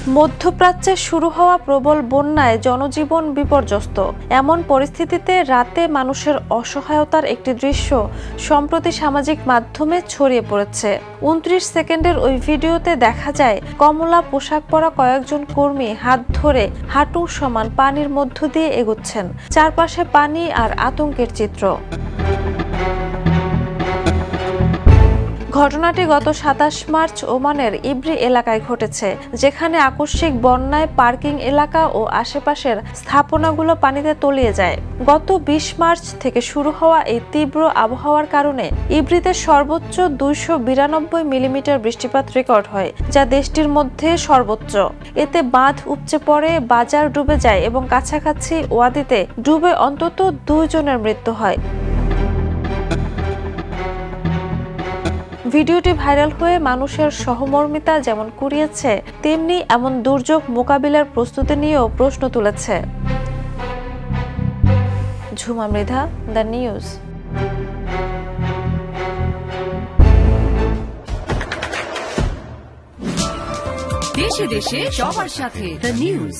মধ্যপ্রাচ্যে শুরু হওয়া প্রবল বন্যায় জনজীবন বিপর্যস্ত। এমন পরিস্থিতিতে রাতে মানুষের অসহায়তার একটি দৃশ্য সম্প্রতি সামাজিক মাধ্যমে ছড়িয়ে পড়েছে। 29 সেকেন্ডের ওই ভিডিওতে দেখা যায় কমলা পোশাক পরা কয়েকজন কর্মী হাত ধরে হাঁটু সমান পানির মধ্য দিয়ে এগোচ্ছেন। চারপাশে পানি আর আতঙ্কের চিত্র। ঘটনাটি গত 27 মার্চ ওমানের ইব্রি এলাকায় ঘটেছে, যেখানে আকস্মিক বন্যায় পার্কিং এলাকা ও আশেপাশের স্থাপনাগুলো পানিতে তলিয়ে যায়। গত 20 মার্চ থেকে শুরু হওয়া এই তীব্র আবহাওয়ার কারণে ইব্রিতে সর্বোচ্চ 292 মিলিমিটার বৃষ্টিপাত রেকর্ড হয়, যা দেশটির মধ্যে সর্বোচ্চ। এতে বাঁধ উপচে পড়ে, বাজার ডুবে যায় এবং কাছাকাছি ওয়াদিতে ডুবে অন্তত 2 জনের মৃত্যু হয়। ভিডিওটি ভাইরাল হয়ে মানুষের সহমর্মিতা যেমন কুড়িয়েছে, তেমনি এমন দুর্যোগ মোকাবিলার প্রস্তুতি নিয়েও প্রশ্ন তুলেছে। Jhuma Mridha, the news. দেশে দেশে সবার সাথে, দ্য নিউজ।